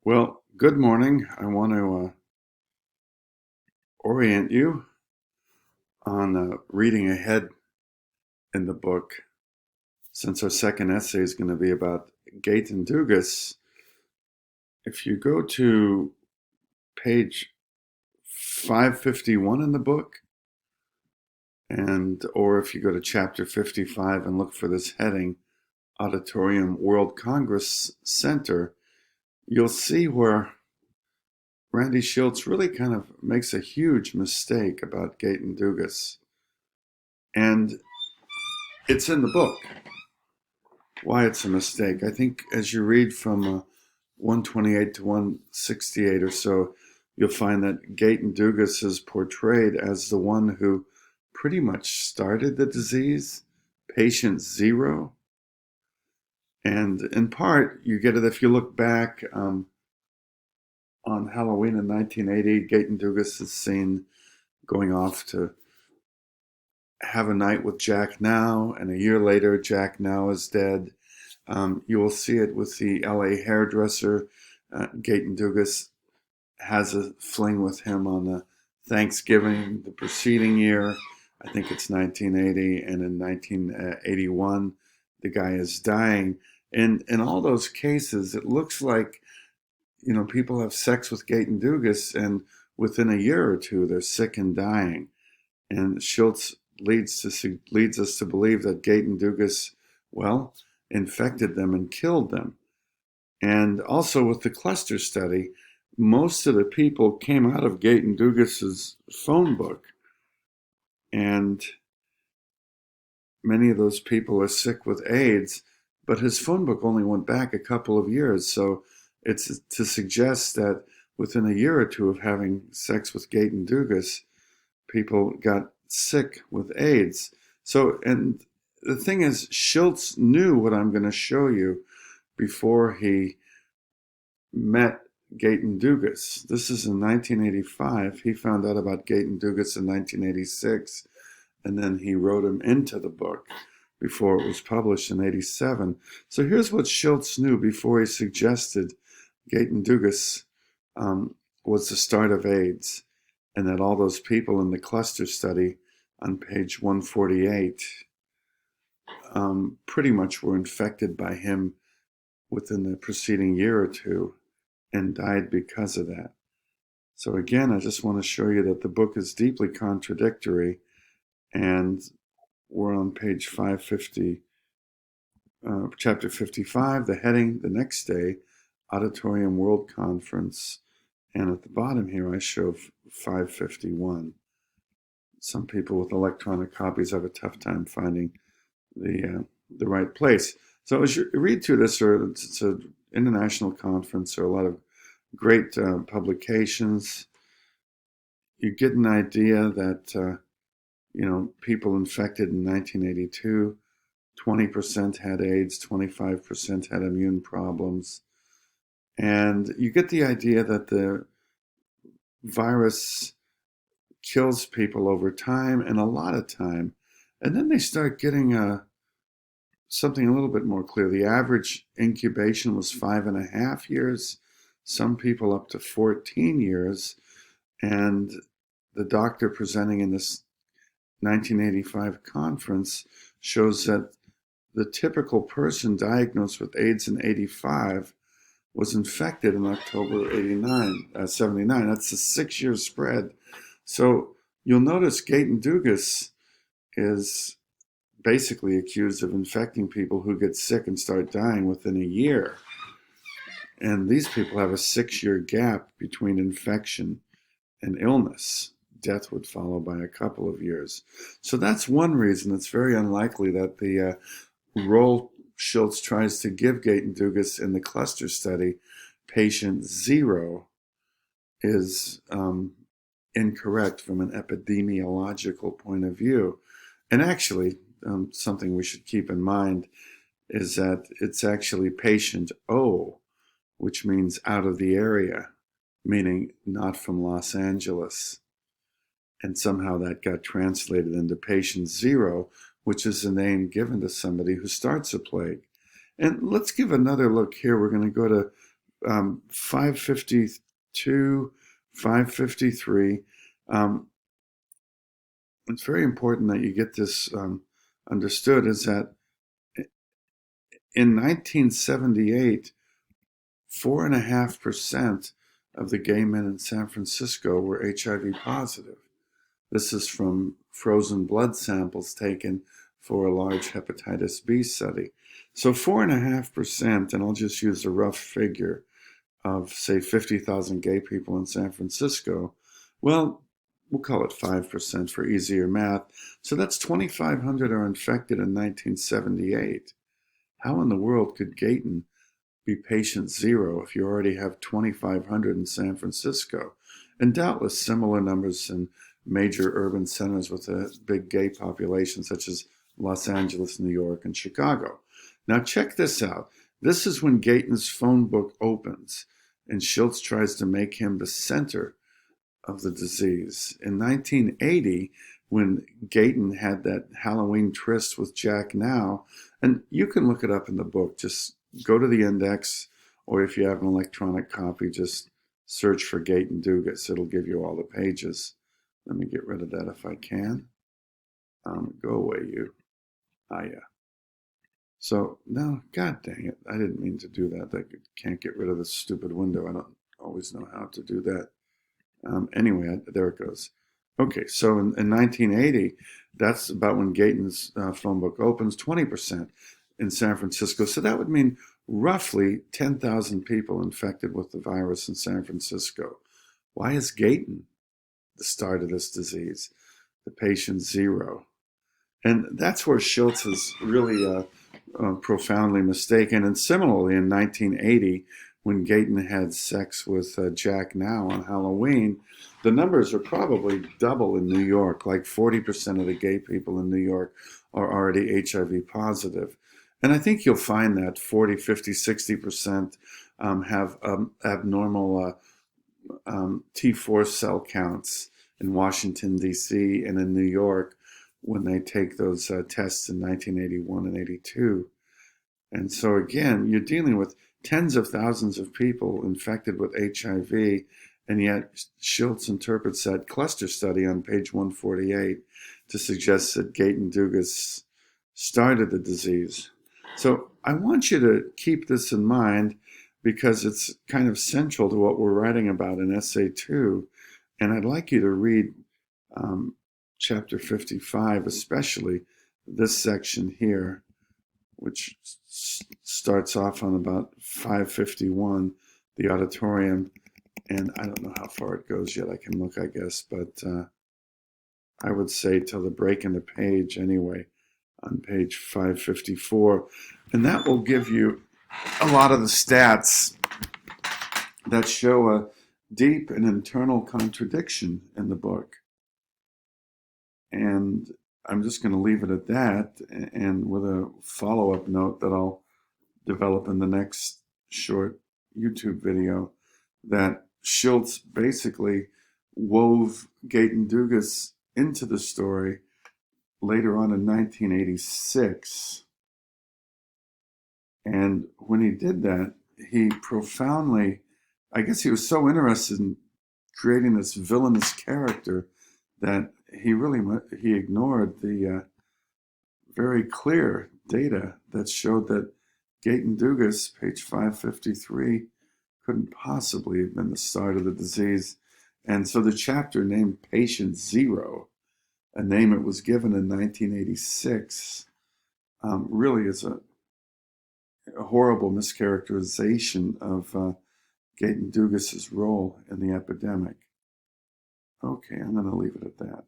Well, good morning. I want to orient you on reading ahead in the book, since our second essay is going to be about Gaetan Dugas. If you go to page 551 in the book, or if you go to chapter 55 and look for this heading, Auditorium World Congress Center, you'll see where Randy Shilts really kind of makes a huge mistake about Gaetan Dugas. And it's in the book why it's a mistake. I think as you read from 128 to 168 or so, you'll find that Gaetan Dugas is portrayed as the one who pretty much started the disease, patient zero. And in part, you get it if you look back on Halloween in 1980. Gaetan Dugas is seen going off to have a night with Jack Now, and a year later, Jack Now is dead. You will see it with the LA hairdresser. Gaetan Dugas has a fling with him on Thanksgiving the preceding year. I think it's 1980, and in 1981, the guy is dying. And in all those cases, it looks like people have sex with Gaetan Dugas, and within a year or two, they're sick and dying. And Schultz leads us to believe that Gaetan Dugas, infected them and killed them. And also with the cluster study, most of the people came out of Gaetan Dugas's phone book, and many of those people are sick with AIDS, but his phone book only went back a couple of years. So it's to suggest that within a year or two of having sex with Gaetan Dugas, people got sick with AIDS. So, and the thing is, Schultz knew what I'm going to show you before he met Gaetan Dugas. This is in 1985. He found out about Gaetan Dugas in 1986, and then he wrote him into the book before it was published in 87. So here's what Schultz knew before he suggested Gaetan Dugas was the start of AIDS, and that all those people in the cluster study on page 148 pretty much were infected by him within the preceding year or two and died because of that. So again, I just want to show you that the book is deeply contradictory, and we're on page 550, chapter 55, the heading, the next day, Auditorium World Conference. And at the bottom here, I show 551. Some people with electronic copies have a tough time finding the right place. So as you read through this, it's an international conference, there are a lot of great publications. You get an idea that people infected in 1982, 20% had AIDS, 25% had immune problems. And you get the idea that the virus kills people over time, and a lot of time. And then they start getting something a little bit more clear. The average incubation was 5.5 years, some people up to 14 years. And the doctor presenting in this 1985 conference shows that the typical person diagnosed with AIDS in 85 was infected in October 79. That's a 6-year spread. So you'll notice Gaetan Dugas is basically accused of infecting people who get sick and start dying within a year. And these people have a 6-year gap between infection and illness. Death would follow by a couple of years. So that's one reason it's very unlikely that the role Schultz tries to give Gaetan Dugas in the cluster study, patient zero, is incorrect from an epidemiological point of view. And actually, something we should keep in mind is that it's actually patient O, which means out of the area, meaning not from Los Angeles. And somehow that got translated into patient zero, which is the name given to somebody who starts a plague. And let's give another look here. We're going to go to 552, 553. It's very important that you get this understood, is that in 1978, 4.5% of the gay men in San Francisco were HIV positive. This is from frozen blood samples taken for a large hepatitis B study. So 4.5%, and I'll just use a rough figure of, say, 50,000 gay people in San Francisco. Well, we'll call it 5% for easier math. So that's 2,500 are infected in 1978. How in the world could Gaetan be patient zero if you already have 2,500 in San Francisco? And doubtless similar numbers in major urban centers with a big gay population, such as Los Angeles, New York, and Chicago. Now check this out. This is when Gaetan's phone book opens, and Shilts tries to make him the center of the disease. In 1980, when Gaetan had that Halloween tryst with Jack Now, and you can look it up in the book, just go to the index, or if you have an electronic copy, just search for Gaetan Dugas. It'll give you all the pages. Let me get rid of that if I can. Go away, you. Yeah. So, no, god dang it. I didn't mean to do that. I can't get rid of this stupid window. I don't always know how to do that. Anyway, there it goes. Okay, so in 1980, that's about when Gaetan's phone book opens, 20% in San Francisco. So that would mean roughly 10,000 people infected with the virus in San Francisco. Why is Gaetan the start of this disease, the patient zero? And that's where Shilts is really profoundly mistaken. And similarly, in 1980, when Gaetan had sex with Jack Now on Halloween, the numbers are probably double in New York. Like 40% of the gay people in New York are already HIV positive. And I think you'll find that 40, 50, 60% have abnormal T4 cell counts in Washington, D.C. and in New York when they take those tests in 1981 and 82. And so again, you're dealing with tens of thousands of people infected with HIV, and yet Shilts interprets that cluster study on page 148 to suggest that Gaetan Dugas started the disease. So I want you to keep this in mind because it's kind of central to what we're writing about in Essay 2. And I'd like you to read chapter 55, especially this section here, which starts off on about 551, the auditorium. And I don't know how far it goes yet. I can look, I guess, but I would say till the break in the page anyway, on page 554. And that will give you a lot of the stats that show a deep and internal contradiction in the book. And I'm just going to leave it at that, and with a follow-up note that I'll develop in the next short YouTube video, that Shilts basically wove Gaetan Dugas into the story later on in 1986. And when he did that, he profoundly, I guess he was so interested in creating this villainous character that he ignored the very clear data that showed that Gaetan Dugas, page 553, couldn't possibly have been the start of the disease. And so the chapter named Patient Zero, a name it was given in 1986, really is a horrible mischaracterization of Gaetan Dugas's role in the epidemic. Okay, I'm going to leave it at that.